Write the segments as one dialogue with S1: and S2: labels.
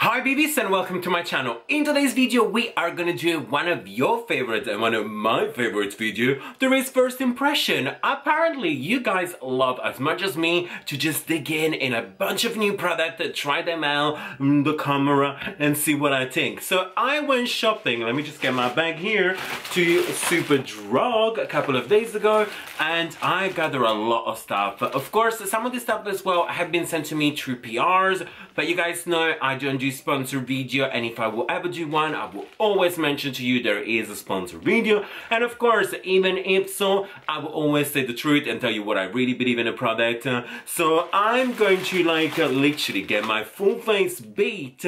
S1: Hi Bibies and welcome to my channel. In today's video we are gonna do one of your favorites and one of my favorites video. There is first impression. Apparently you guys love as much as me to just dig in a bunch of new products, try them out, the camera and see what I think. So I went shopping, let me just get my bag here, to Superdrug a couple of days ago and I gathered a lot of stuff. Of course some of this stuff as well have been sent to me through PRs, but you guys know I don't do sponsor video, and if I will ever do one I will always mention to you there is a sponsor video. And of course even if so, I will always say the truth and tell you what I really believe in a product. So I'm going to literally get my full face beat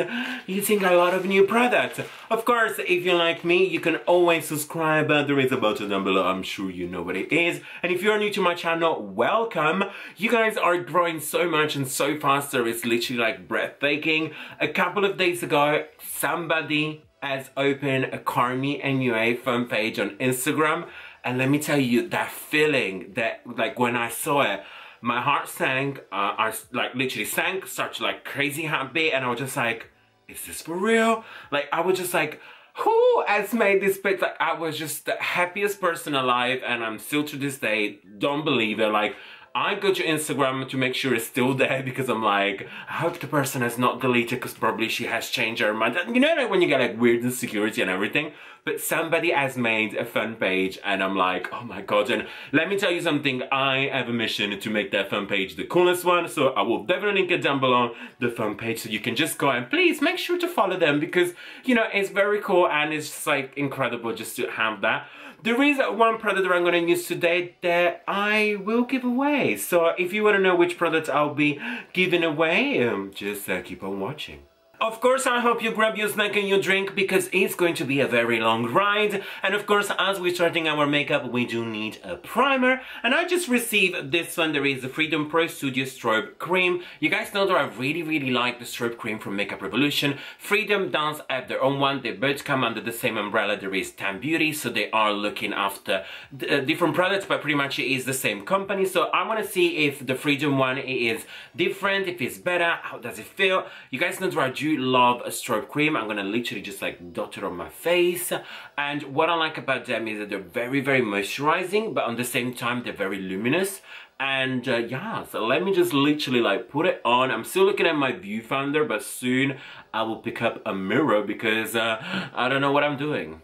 S1: using a lot of new products. Of course if you like me you can always subscribe, there is a button down below, I'm sure you know what it is. And if you're new to my channel, welcome. You guys are growing so much and so fast, there is literally like breathtaking. A couple of days ago, somebody has opened a Carmi NUA fan page on Instagram, and let me tell you that feeling that when I saw it, my heart sank. I literally sank, such crazy happy, and I was just like, is this for real? I was just like, who has made this page? I was just the happiest person alive, and I'm still to this day don't believe it. I go to Instagram to make sure it's still there because I'm like, I hope the person has not deleted because probably she has changed her mind. You know, when you get weird insecurity and everything. But somebody has made a fan page and I'm like, oh my god. And let me tell you something, I have a mission to make that fan page the coolest one. So I will definitely link it down below, the fan page, so you can just go and please make sure to follow them because, you know, it's very cool and it's just incredible just to have that. There is one product that I'm going to use today that I will give away. So if you want to know which product I'll be giving away, just keep on watching. Of course, I hope you grab your snack and your drink because it's going to be a very long ride. And of course, as we're starting our makeup, we do need a primer. And I just received this one. There is the Freedom Pro Studio Strobe Cream. You guys know that I really like the strobe cream from Makeup Revolution. Freedom does have their own one. They both come under the same umbrella. There is Tan Beauty, so they are looking after different products, but pretty much it is the same company. So I want to see if the Freedom one is different, if it's better, how does it feel. You guys know that I do love a strobe cream. I'm gonna literally just dot it on my face, and what I like about them is that they're very moisturizing, but on the same time they're very luminous. And yeah, so let me just literally put it on. I'm still looking at my viewfinder, but soon I will pick up a mirror because I don't know what I'm doing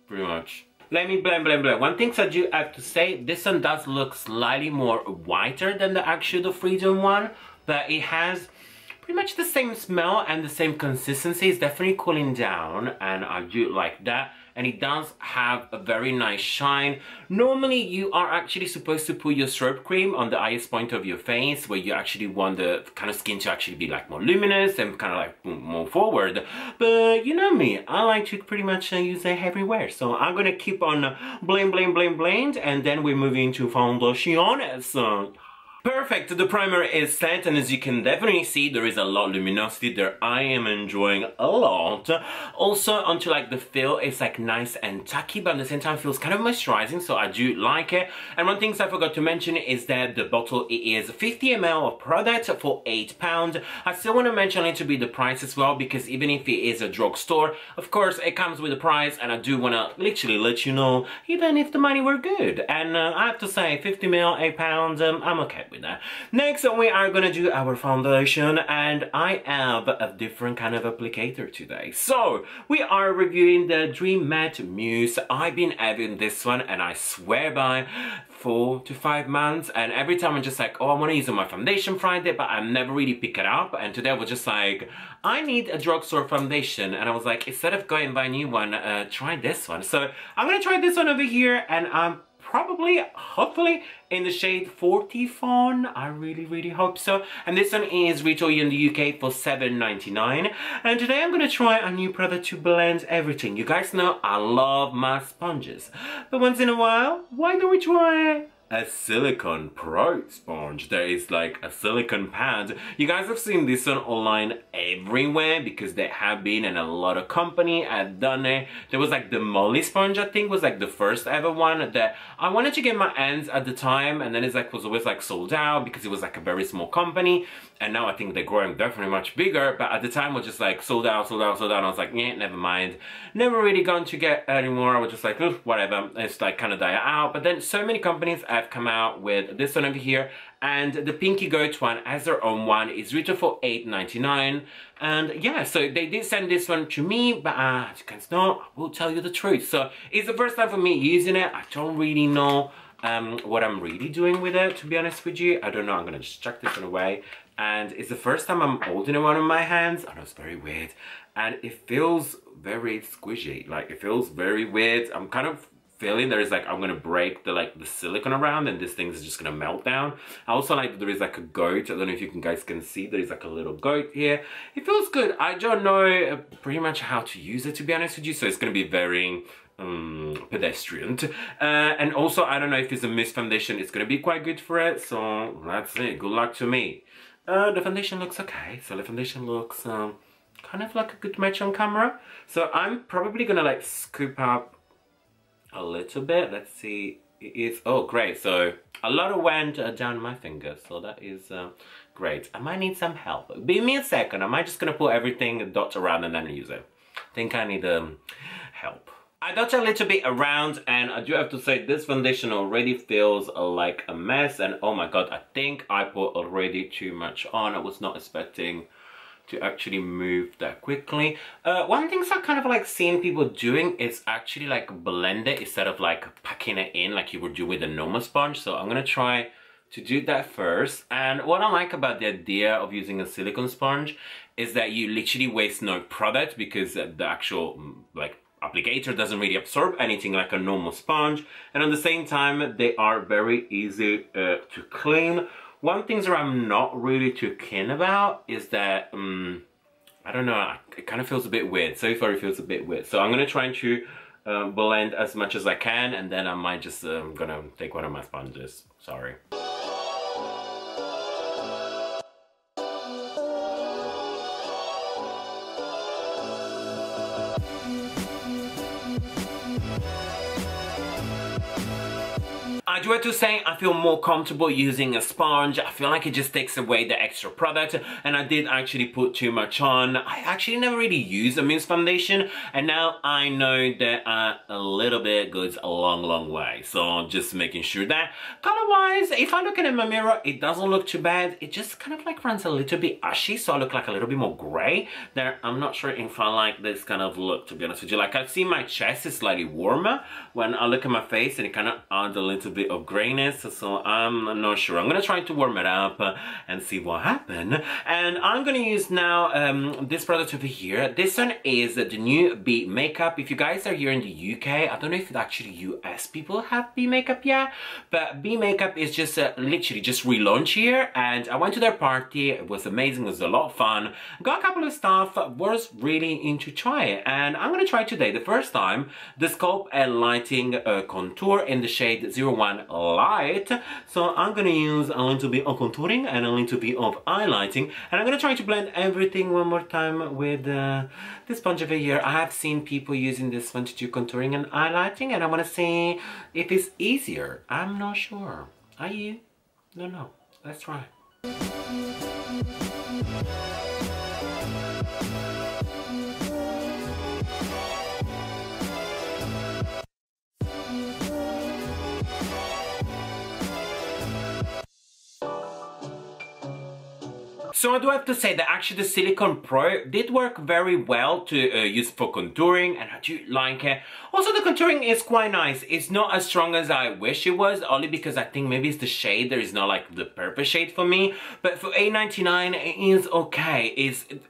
S1: pretty much. Let me blend. One thing I do have to say, this one does look slightly more whiter than the actual Freedom one, but it has pretty much the same smell and the same consistency. It's definitely cooling down and I do like that. And it does have a very nice shine. Normally you are actually supposed to put your strobe cream on the highest point of your face where you actually want the kind of skin to actually be more luminous and kind of more forward. But you know me, I like to pretty much use it everywhere. So I'm gonna keep on blend and then we're moving to foundation. So perfect, the primer is set, and as you can definitely see, there is a lot of luminosity there. I am enjoying a lot. Also, onto the feel, it's nice and tacky, but at the same time feels kind of moisturizing, so I do like it. And one thing I forgot to mention is that the bottle, it is 50 ml of product for £8. I still want to mention a little bit the price as well, because even if it is a drugstore, of course it comes with a price, and I do want to literally let you know, even if the money were good. And I have to say, 50 ml, £8, I'm okay with that. Next we are gonna do our foundation, and I have a different kind of applicator today. So we are reviewing the Dream Matte Mousse. I've been having this one and I swear by 4 to 5 months, and every time I'm just oh, I want to use it on my foundation Friday, but I never really pick it up. And today I was just I need a drugstore foundation, and I was instead of going buy a new one, try this one. So I'm gonna try this one over here, and I'm hopefully in the shade 40 Fawn. I really hope so. And this one is retail in the UK for £7.99. And today I'm gonna try a new product to blend everything. You guys know I love my sponges, but once in a while, why don't we try a silicone pro sponge. There is like a silicone pad. You guys have seen this one online everywhere because there have been, and a lot of company have done it. There was like the Molly sponge, I think was like the first ever one that I wanted to get my hands at the time, and then it's like was always like sold out because it was like a very small company, and now I think they're growing definitely much bigger, but at the time was just like sold out, sold out, sold out, and I was like, yeah, never mind. Never really gone to get anymore. I was just like, whatever, it's like kind of die out. But then so many companies have come out with this one over here, and the Pinky Goat one has their own one. It's retail for $8.99, and yeah, so they did send this one to me, but as you guys know, I will tell you the truth. So it's the first time for me using it. I don't really know what I'm really doing with it, to be honest with you. I don't know. I'm gonna just chuck this one away, and it's the first time I'm holding one in my hands. I know it's very weird, and it feels very squishy. Like it feels very weird. I'm kind of feeling there is like I'm gonna break the silicone around, and this thing is just gonna melt down. I also like that there is like a goat. I don't know if you guys can see, there is like a little goat here. It feels good. I don't know pretty much how to use it, to be honest with you, so it's gonna be very pedestrian. And also I don't know if it's a mist foundation. It's gonna be quite good for it, so that's it. Good luck to me. The foundation looks okay. So the foundation looks kind of like a good match on camera. So I'm probably gonna like scoop up a little bit. Let's see. It is, oh great, so a lot of went down my fingers, so that is great. I might need some help. Give me a second. I might just gonna put everything dot around and then use it. I think I need help. I dot a little bit around, and I do have to say this foundation already feels like a mess, and oh my god, I think I put already too much on. I was not expecting to actually move that quickly. One thing I kind of like seeing people doing is actually like blend it instead of like packing it in like you would do with a normal sponge. So I'm gonna try to do that first. And what I like about the idea of using a silicone sponge is that you literally waste no product, because the actual like applicator doesn't really absorb anything like a normal sponge, and at the same time they are very easy to clean. One thing that I'm not really too keen about is that I don't know, it kind of feels a bit weird. So far it feels a bit weird, so I'm gonna try to blend as much as I can, and then I might just gonna take one of my sponges. Sorry. I do have to say I feel more comfortable using a sponge. I feel like it just takes away the extra product, and I did actually put too much on. I actually never really used a mist foundation, and now I know that a little bit goes a long way. So just making sure that color wise, if I look at it in my mirror, it doesn't look too bad. It just kind of like runs a little bit ashy, so I look like a little bit more gray there. I'm not sure if I like this kind of look, to be honest with you. Like I see my chest is slightly warmer when I look at my face, and it kind of adds a little bit of grayness, so I'm not sure. I'm gonna try to warm it up and see what happens. And I'm gonna use now this product over here. This one is the new Bee makeup. If you guys are here in the UK, I don't know if actually US people have Bee makeup yet, but Bee makeup is just literally just relaunched here, and I went to their party. It was amazing. It was a lot of fun. Got a couple of stuff. Was really into try it, and I'm gonna try today the first time the Sculpt and Lighting contour in the shade 01 Light. So I'm gonna use a little bit of contouring and a little bit of highlighting, and I'm gonna try to blend everything one more time with this sponge over here. I have seen people using this one to do contouring and highlighting, and I want to see if it's easier. I'm not sure. Are you? No, no. Let's try. So I do have to say that actually the Silicone Pro did work very well to use for contouring, and I do like it. Also the contouring is quite nice. It's not as strong as I wish it was, only because I think maybe it's the shade. There is not like the perfect shade for me, but for $8.99 it is okay.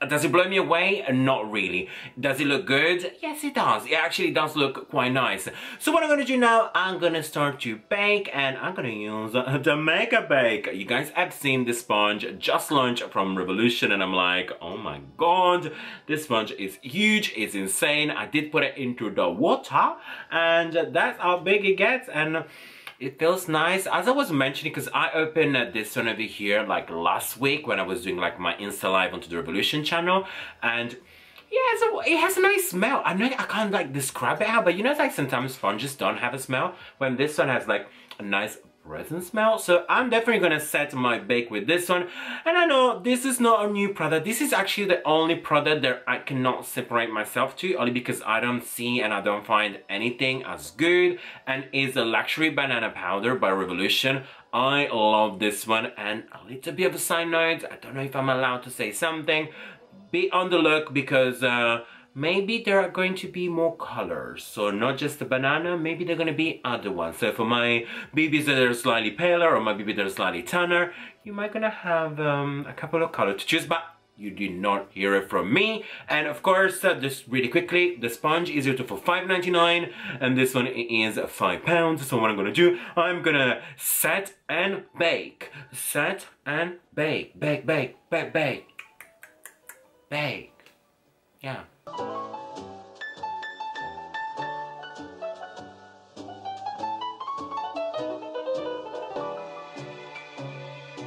S1: Does it blow me away? Not really. Does it look good? Yes, it does. It actually does look quite nice. So what I'm gonna do now, I'm gonna start to bake, and I'm gonna use the Makeup Bake. You guys have seen this sponge just launched from Revolution, and I'm like, oh my god, this sponge is huge, it's insane. I did put it into the water, and that's how big it gets, and it feels nice. As I was mentioning, because I opened this one over here like last week when I was doing like my Insta Live onto the Revolution channel, and yeah, so it has a nice smell. I know I can't like describe it how, but you know, it's like sometimes sponges don't have a smell, when this one has like a nice resin smell. So I'm definitely gonna set my bake with this one. And I know this is not a new product. This is actually the only product that I cannot separate myself to, only because I don't see and I don't find anything as good, and is a luxury banana powder by Revolution. I love this one. And a little bit of a side note, I don't know if I'm allowed to say something, be on the look, because maybe there are going to be more colors. So not just the banana, maybe there are going to be other ones. So for my Bibies that are slightly paler, or my Bibies that are slightly tanner, you might gonna have a couple of colors to choose, but you did not hear it from me. And of course, just really quickly, the sponge is retail for $5.99, and this one is £5. So what I'm gonna do, I'm gonna set and bake. Set and bake. Bake, bake, bake, bake. Bake. Yeah.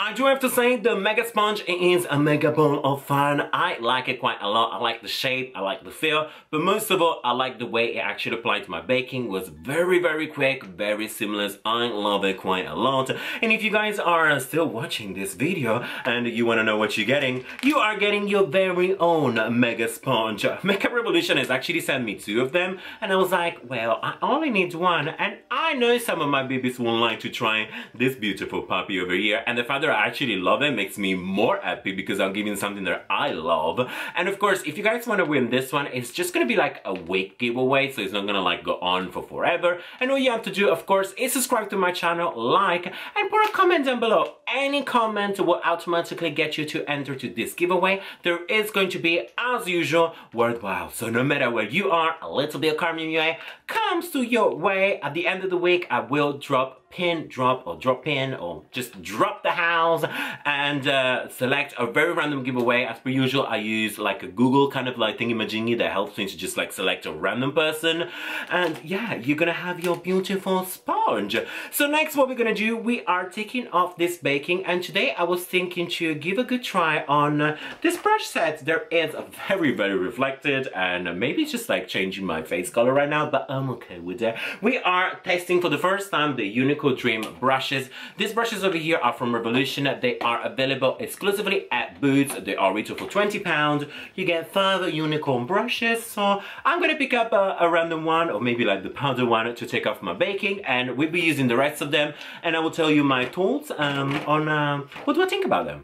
S1: I do have to say, the Mega Sponge is a mega ball of fun. I like it quite a lot. I like the shape, I like the feel, but most of all, I like the way it actually applied to my baking. It was very, very quick, very seamless. I love it quite a lot. And if you guys are still watching this video and you want to know what you're getting, you are getting your very own Mega Sponge. Makeup Revolution has actually sent me 2 of them, and I was like, well, I only need 1, and I know some of my babies will like to try this beautiful puppy over here, and the fact that I actually love it makes me more happy, because I'm giving something that I love. And of course, if you guys want to win this one, it's just gonna be like a week giveaway, so it's not gonna like go on for forever. And all you have to do, of course, is subscribe to my channel, like, and put a comment down below. Any comment will automatically get you to enter to this giveaway. There is going to be, as usual, worthwhile. So no matter where you are, a little bit of Carmi comes to your way. At the end of the week, I will drop pin, drop in, or just drop the house and select a very random giveaway. As per usual, I use like a Google kind of like thingy-majingy that helps me to just like select a random person, and yeah, you're gonna have your beautiful sponge. So next, what we're gonna do, we are taking off this baking, and today I was thinking to give a good try on this brush set. There is a very, very reflected, and maybe it's just like changing my face color right now, but I'm okay with that. We are testing for the first time the Unicorn Dream brushes. These brushes over here are from Revolution. They are available exclusively at Boots. They are retail for £20. You get 5 unicorn brushes. So I'm gonna pick up a random one, or maybe like the powder one, to take off my baking, and we'll be using the rest of them, and I will tell you my thoughts on what do I think about them.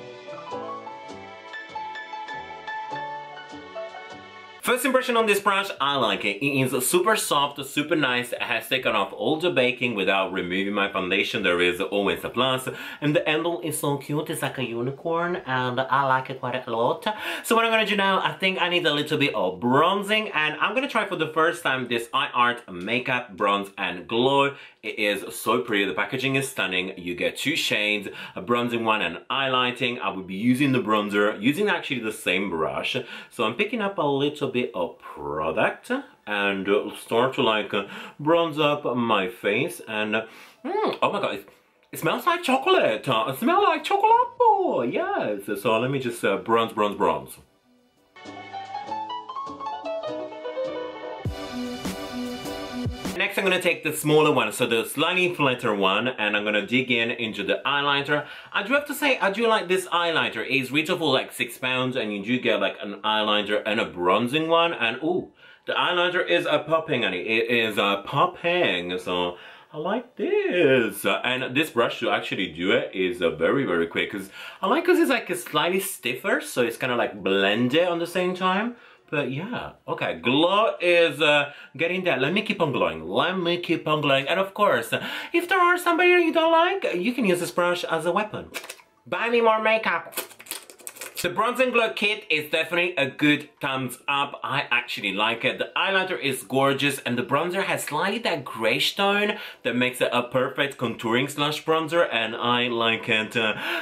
S1: First impression on this brush, I like it. It is super soft, super nice. It has taken off all the baking without removing my foundation. There is always a plus. And the handle is so cute. It's like a unicorn, and I like it quite a lot. So what I'm gonna do now, I think I need a little bit of bronzing, and I'm gonna try for the first time this iArt Makeup Bronze and Glow. It is so pretty. The packaging is stunning. You get 2 shades, a bronzing one and highlighting. I will be using the bronzer, using actually the same brush. So I'm picking up a little bit of product and start to like bronze up my face. And oh my god, it smells like chocolate. It smells like chocolate. Oh yes. So let me just bronze. Next, I'm gonna take the smaller one, so the slightly flatter one, and I'm gonna dig into the highlighter. I do have to say, I do like this highlighter. It's retail for like £6, and you do get like an highlighter and a bronzing one, and ooh, the highlighter is popping, and it is popping, so I like this. And this brush to actually do it is very, very quick, because I like because it's like slightly stiffer, so it's kind of like blended on the same time. But yeah, okay, glow is getting there. Let me keep on glowing. And of course, if there are somebody you don't like, you can use this brush as a weapon. Buy me more makeup. The Bronze and Glow kit is definitely a good thumbs up. I actually like it. The eyeliner is gorgeous and the bronzer has slightly that grayish tone that makes it a perfect contouring slash bronzer, and I like it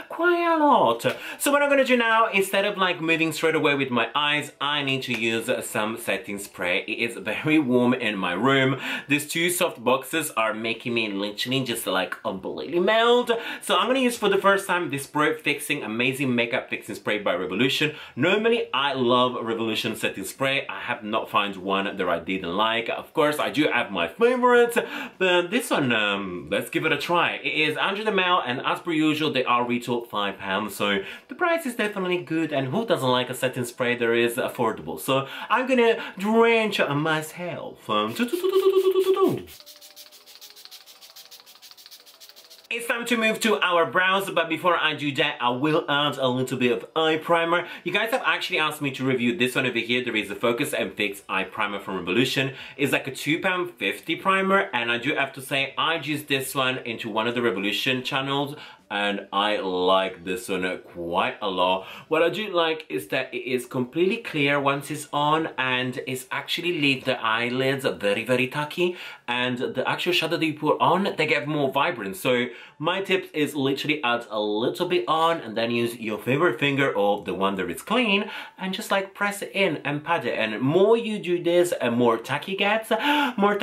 S1: quite a lot. So what I'm gonna do now, instead of like moving straight away with my eyes, I need to use some setting spray. It is very warm in my room. These two soft boxes are making me literally just like completely melt. So I'm gonna use for the first time this Pro Fixing Amazing Makeup Fixing Spray by Revolution. Normally I love Revolution setting spray. I have not found one that I didn't like. Of course I do have my favorites, but this one, let's give it a try. It is 100 ml and as per usual they are retail £5, so the price is definitely good, and who doesn't like a setting spray that is affordable. So I'm gonna drench myself. It's time to move to our brows, but before I do that, I will add a little bit of eye primer. You guys have actually asked me to review this one over here. There is a Focus and Fix eye primer from Revolution. It's like a £2.50 primer, and I do have to say I used this one into one of the Revolution channels, and I like this one quite a lot. What I do like is that it is completely clear once it's on, and it's actually leave the eyelids very tacky, and the actual shadow that you put on, they get more vibrant. So my tip is literally add a little bit on and then use your favorite finger or the one that is clean and just like press it in and pat it. And more you do this, and more tacky gets, more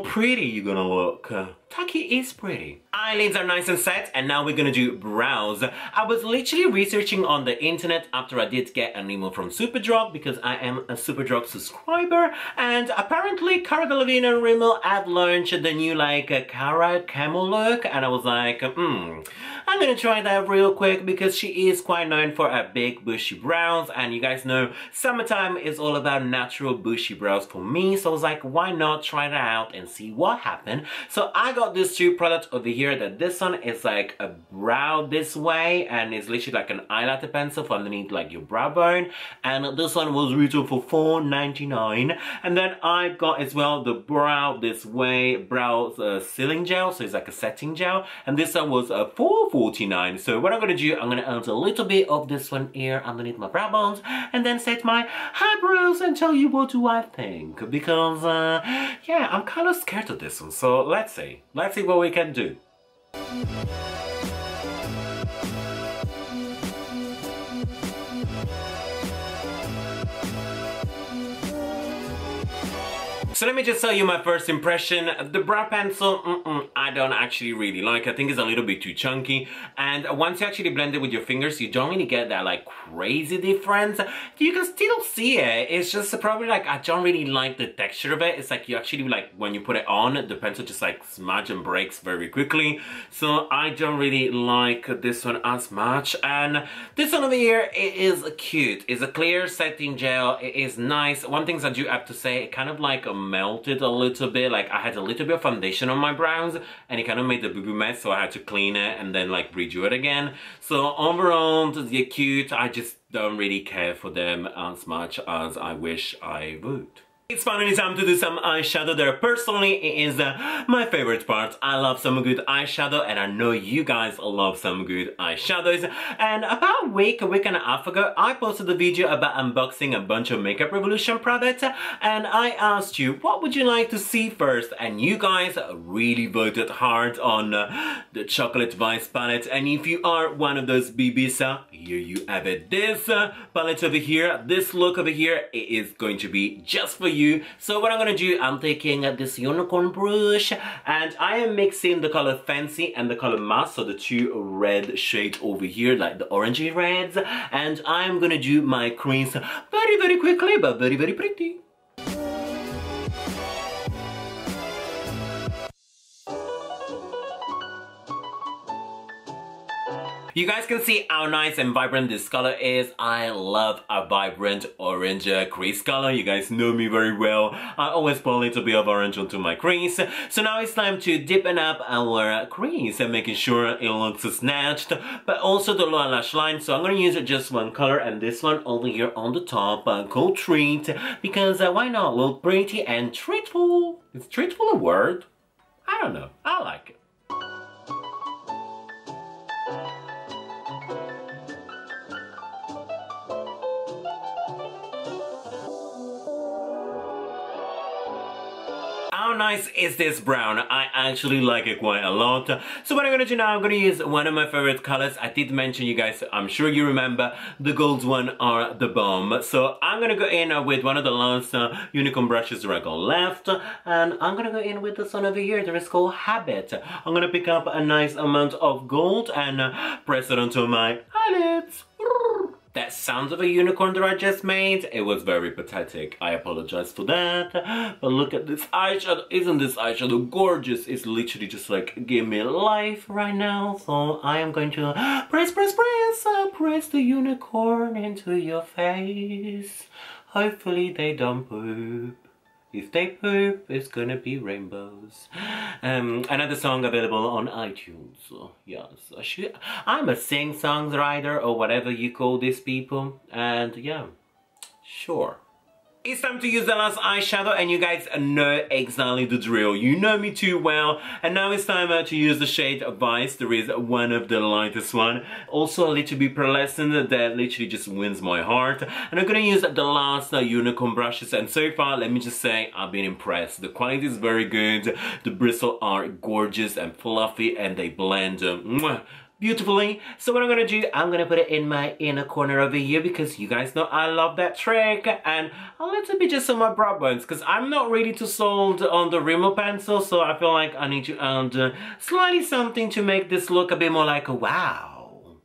S1: pretty you're gonna look. Tacky is pretty. Eyelids are nice and set, and now we're gonna do brows. I was literally researching on the internet after I did get an email from Superdrug, because I am a Superdrug subscriber, and apparently Cara Delevingne and Rimmel have launched the new like Cara Camel look, and I was like, I'm gonna try that real quick because she is quite known for her big bushy brows, and you guys know summertime is all about natural bushy brows for me, so I was like, why not try that out and see what happened. So I got these two products over here. That this one is like a brow this way, and it's literally like an highlighter pencil for underneath like your brow bone, and this one was retail for $4.99. And then I got as well the brow this way brow sealing gel, so it's like a setting gel, and this one was $4.49. So what I'm gonna do, I'm gonna add a little bit of this one here underneath my brow bones, and then set my eyebrows and tell you what do I think, because yeah, I'm kind of scared of this one. So let's see what we can do. So let me just tell you my first impression. The brow pencil, I don't actually really like. I think it's a little bit too chunky. And once you actually blend it with your fingers, you don't really get that like crazy difference. You can still see it. It's just probably like, I don't really like the texture of it. It's like you actually like, when you put it on, the pencil just like smudge and breaks very quickly. So I don't really like this one as much. And this one over here, it is cute. It's a clear setting gel. It is nice. One thing I do have to say, it kind of like melted a little bit. Like I had a little bit of foundation on my brows and it kind of made the boo-boo mess, so I had to clean it and then like redo it again. So overall, they're cute. I just don't really care for them as much as I wish I would. It's finally time to do some eyeshadow. There personally is my favorite part. I love some good eyeshadow, and I know you guys love some good eyeshadows. And about a week and a half ago, I posted a video about unboxing a bunch of Makeup Revolution products, and I asked you, what would you like to see first? And you guys really voted hard on the Chocolate Vice palette. And if you are one of those Bibies, here you have it. This palette over here, this look over here, it is going to be just for you. So what I'm gonna do, I'm taking this unicorn brush and I am mixing the color Fancy and the color Mass, so the two red shades over here, like the orangey reds, and I'm gonna do my crease very quickly, but very pretty. You guys can see how nice and vibrant this color is. I love a vibrant orange crease color. You guys know me very well. I always put a little bit of orange onto my crease. So now it's time to deepen up our crease and making sure it looks snatched, but also the lower lash line. So I'm going to use just one color, and this one over here on the top called Treat, because why not? Look pretty and treatful. Is treatful a word? I don't know. I like it. How nice is this brown? I actually like it quite a lot. So what I'm gonna do now, I'm gonna use one of my favorite colors. I did mention, you guys, I'm sure you remember, the golds one are the bomb. So I'm gonna go in with one of the last unicorn brushes that I got left, and I'm gonna go in with this one over here that is called Habit. I'm gonna pick up a nice amount of gold and press it onto my eyelids. That sounds of a unicorn that I just made, it was very pathetic. I apologize for that. But look at this eyeshadow. Isn't this eyeshadow gorgeous? It's literally just like give me life right now. So I am going to press the unicorn into your face. Hopefully they don't poop. If they poop, it's gonna be rainbows. Another song available on iTunes. So, yes, I'm a sing-songs writer or whatever you call these people. And yeah, sure. It's time to use the last eyeshadow, and you guys know exactly the drill. You know me too well. And now it's time to use the shade Vice. There is one of the lightest one. Also a little bit pearlescent that literally just wins my heart. And I'm gonna use the last unicorn brushes. And so far, let me just say, I've been impressed. The quality is very good. The bristles are gorgeous and fluffy, and they blend beautifully. So what I'm gonna do, I'm gonna put it in my inner corner over here because you guys know I love that trick, and a little bit just on my brow bones because I'm not really too sold on the Rimmel pencil, so I feel like I need to add slightly something to make this look a bit more like a wow.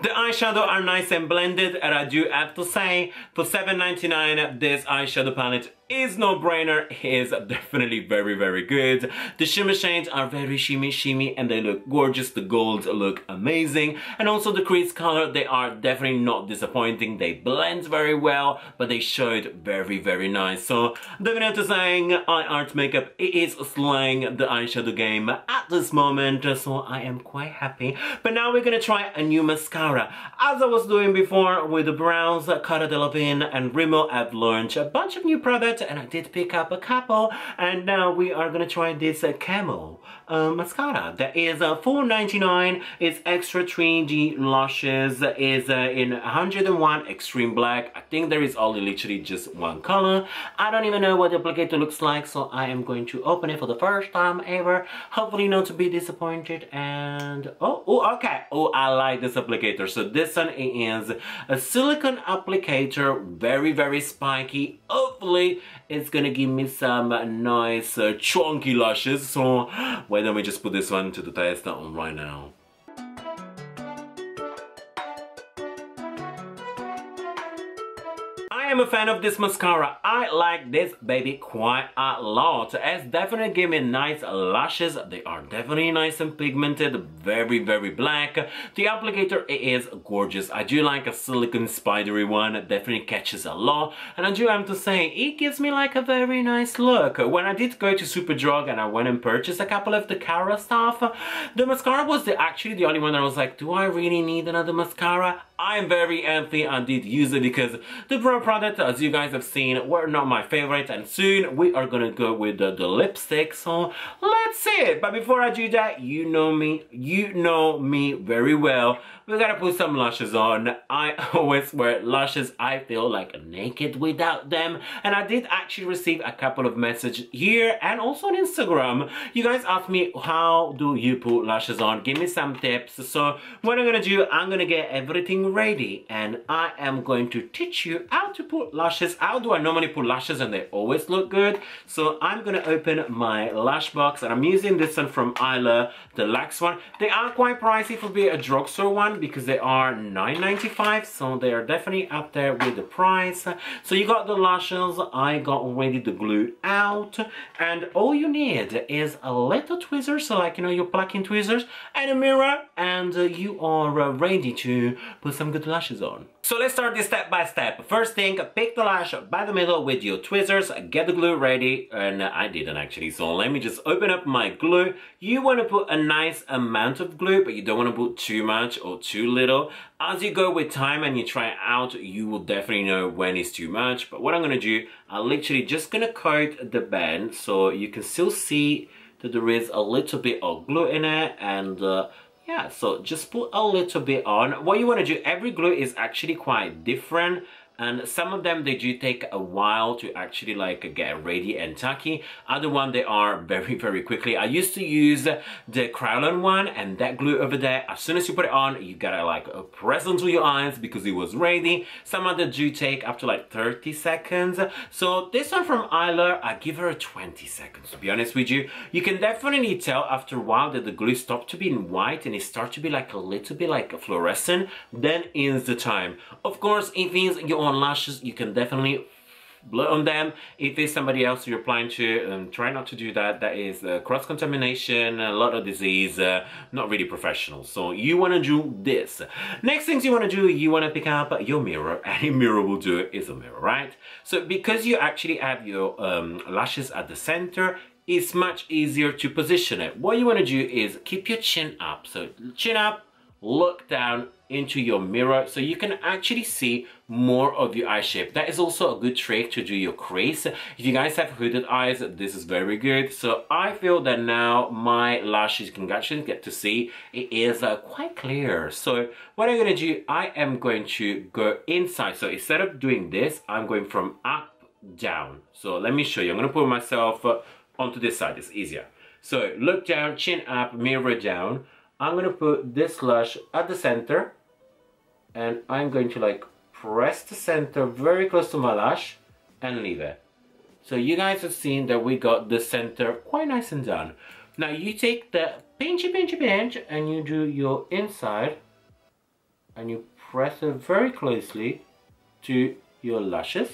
S1: The eyeshadow are nice and blended, and I do have to say, for $7.99, this eyeshadow palette is no-brainer. It is definitely very, very good. The shimmer shades are very shimmy, and they look gorgeous. The golds look amazing. And also the crease color, they are definitely not disappointing. They blend very well, but they showed very, very nice. So, definitely have to say, iArt Makeup is slaying the eyeshadow game at this moment, so I am quite happy. But now we're gonna try a new mascara. As I was doing before with the brows, Cara Delevingne and Rimmel have launched a bunch of new products, and I did pick up a couple, and now we are gonna try this Camo mascara. That is $4.99. It's extra 3D lashes. Is in 101 extreme black. I think there is only literally just one color. I don't even know what the applicator looks like, so I am going to open it for the first time ever. Hopefully not to be disappointed. And okay. Oh, I like this applicator. So this one is a silicone applicator, very, very spiky. Hopefully it's gonna give me some nice chunky lashes. So why don't we just put this one to the test on right now. I am a fan of this mascara. I like this baby quite a lot. It's definitely giving me nice lashes. They are definitely nice and pigmented, very, very black. The applicator is gorgeous. I do like a silicone spidery one. It definitely catches a lot. And I do have to say, it gives me like a very nice look. When I did go to Superdrug and I went and purchased a couple of the Cara stuff, the mascara was actually the only one that I was like, do I really need another mascara? I'm very happy I did use it because the brow product, as you guys have seen, were not my favorite, and soon we are gonna go with the lipstick, so let's see it. But before I do that, you know me very well. We gotta put some lashes on. I always wear lashes. I feel like naked without them, and I did actually receive a couple of messages here and also on Instagram. You guys asked me, how do you put lashes on? Give me some tips. So what I'm gonna do, I'm gonna get everything ready, and I am going to teach you how to put lashes. How do I normally put lashes and they always look good? So I'm gonna open my lash box, and I'm using this one from Isla, the Lax one. They are quite pricey for being a drugstore one because they are $9.95, so they are definitely up there with the price. So you got the lashes, I got already the glue out, and all you need is a little tweezer, so like, you know, your plucking tweezers, and a mirror, and you are ready to put some good lashes on. So let's start this step by step. First thing, pick the lash by the middle with your tweezers, get the glue ready, and I didn't actually, so let me just open up my glue. You want to put a nice amount of glue, but you don't want to put too much or too little. As you go with time and you try it out, you will definitely know when it's too much. But what I'm going to do, I'm literally just going to coat the band so you can still see that there is a little bit of glue in it, and yeah, so just put a little bit on. What you want to do, every glue is actually quite different. and some of them they do take a while to actually like get ready and tacky. Other one they are very quickly. I used to use the Krylon one, and that glue over there, as soon as you put it on, you gotta like press onto your eyes because it was ready. Some of them do take up to like 30 seconds. So this one from Isla, I give her 20 seconds to be honest with you. You can definitely tell after a while that the glue stopped to being white and it starts to be like a little bit like fluorescent. Then is the time. Of course, if it's your own lashes, you can definitely blow on them. If it's somebody else you're applying to, try not to do that. That is cross-contamination, a lot of disease, not really professional. So you want to do this. Next things you want to do, you want to pick up your mirror. Any mirror will do it. It's a mirror, right? So because you actually have your lashes at the center, it's much easier to position it. What you want to do is keep your chin up. So chin up, look down into your mirror so you can actually see more of your eye shape. That is also a good trick to do your crease. If you guys have hooded eyes, this is very good. So I feel that now my lashes can actually get to see it is quite clear. So what I'm going to do, I am going to go inside. So instead of doing this, I'm going from up down. So let me show you. I'm going to put myself onto this side. It's easier. So look down, chin up, mirror down. I'm going to put this lash at the center, and I'm going to like press the center very close to my lash and leave it. So you guys have seen that we got the center quite nice and done. Now you take the pinch and you do your inside and you press it very closely to your lashes.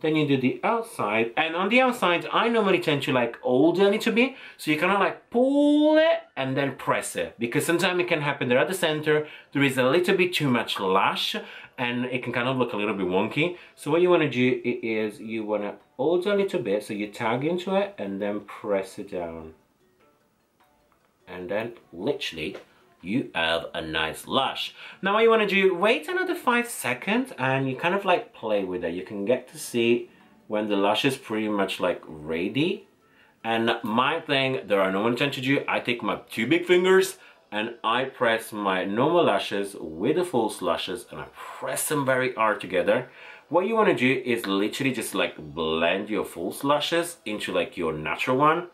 S1: Then you do the outside, and on the outside I normally tend to like hold a little bit, so you kind of like pull it and then press it, because sometimes it can happen there at the center there is a little bit too much lash and it can kind of look a little bit wonky. So what you want to do is you want to hold a little bit, so you tag into it and then press it down, and then literally you have a nice lash. Now what you want to do, wait another 5 seconds and you kind of like play with it. You can get to see when the lash is pretty much like ready. And my thing that I normally tend to do, I take my 2 big fingers and I press my normal lashes with the false lashes and I press them very hard together. What you want to do is literally just like blend your false lashes into like your natural one.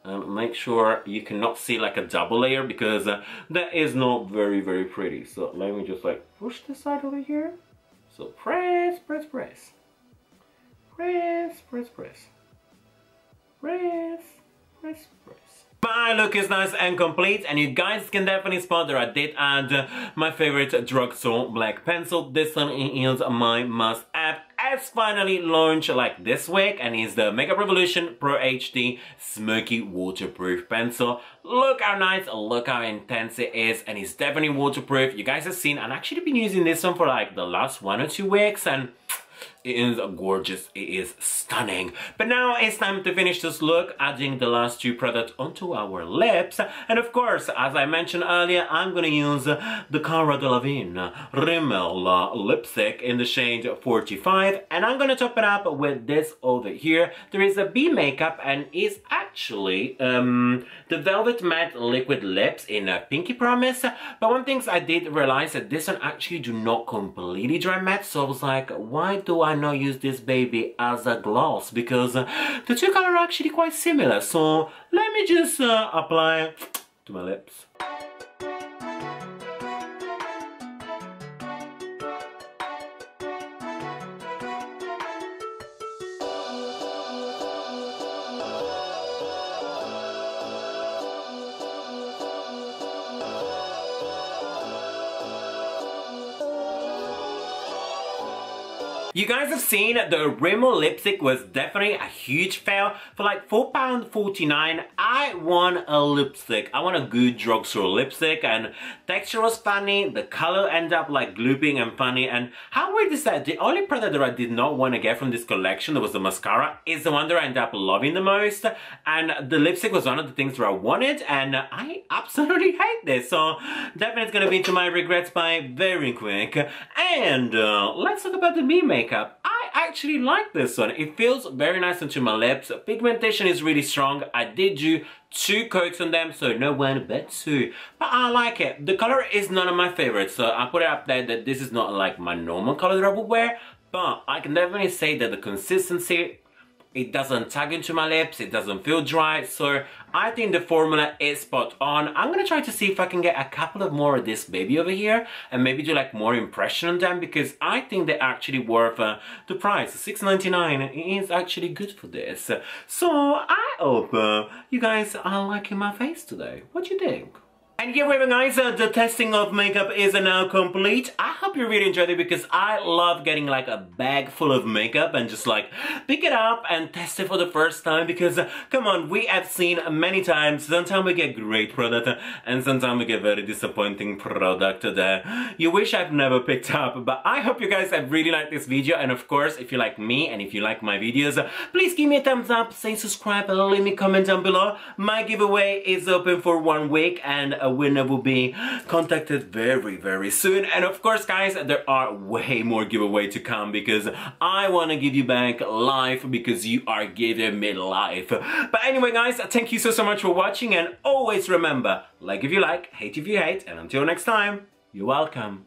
S1: Make sure you cannot see like a double layer, because that is not very pretty. So let me just like push this side over here. So press, press, press. Press, press, press. Press, press, press. My look is nice and complete, and you guys can definitely spot that I did add my favorite drugstore black pencil. This one is my must-have. It's finally launched like this week, and is the Makeup Revolution Pro HD Smoky Waterproof Pencil. Look how nice, look how intense it is, and it's definitely waterproof. You guys have seen, I've actually been using this one for like the last 1 or 2 weeks, and it is gorgeous, it is stunning. But now it's time to finish this look, adding the last 2 products onto our lips. And of course, as I mentioned earlier, I'm gonna use the Cara Delevingne Rimmel lipstick in the shade 45, and I'm gonna top it up with this over here. There is a B makeup, and it's actually the Velvet Matte Liquid Lips in Pinky Promise. But one thing I did realize that this one actually do not completely dry matte, so I was like, why do I not use this baby as a gloss? Because the 2 colors are actually quite similar. So let me just apply to my lips. You guys have seen the Rimmel lipstick was definitely a huge fail. For like £4.49, I want a lipstick. I want a good drugstore lipstick, and texture was funny, the color ended up like glooping and funny. And how weird is that? The only product that I did not want to get from this collection, that was the mascara, is the one that I ended up loving the most. And the lipstick was one of the things that I wanted, and I absolutely hate this. So definitely it's gonna be to my regrets by very quick. And let's talk about the Me makeup. I actually like this one. It feels very nice onto my lips. Pigmentation is really strong. I did do 2 coats on them, so no 1 but 2. But I like it. The color is none of my favorites, so I put it up there that this is not like my normal color that I would wear. but I can definitely say that the consistency, it doesn't tug into my lips, it doesn't feel dry, so I think the formula is spot on. I'm gonna try to see if I can get a couple of more of this baby over here and maybe do like more impression on them, because I think they're actually worth the price. $6.99 is actually good for this. So I hope you guys are liking my face today. What do you think? And here we have it, guys, the testing of makeup is now complete. I hope you really enjoyed it, because I love getting like a bag full of makeup and just like pick it up and test it for the first time, because come on, we have seen many times, sometimes we get great product and sometimes we get very disappointing product that you wish I've never picked up. But I hope you guys have really liked this video, and of course, if you like me and if you like my videos, please give me a thumbs up, say subscribe, and leave me a comment down below. My giveaway is open for 1 week, and a winner will be contacted very soon. And of course, guys, there are way more giveaway to come, because I want to give you back life, because you are giving me life. But anyway, guys, thank you so much for watching, and always remember, like if you like, hate if you hate, and until next time, you're welcome.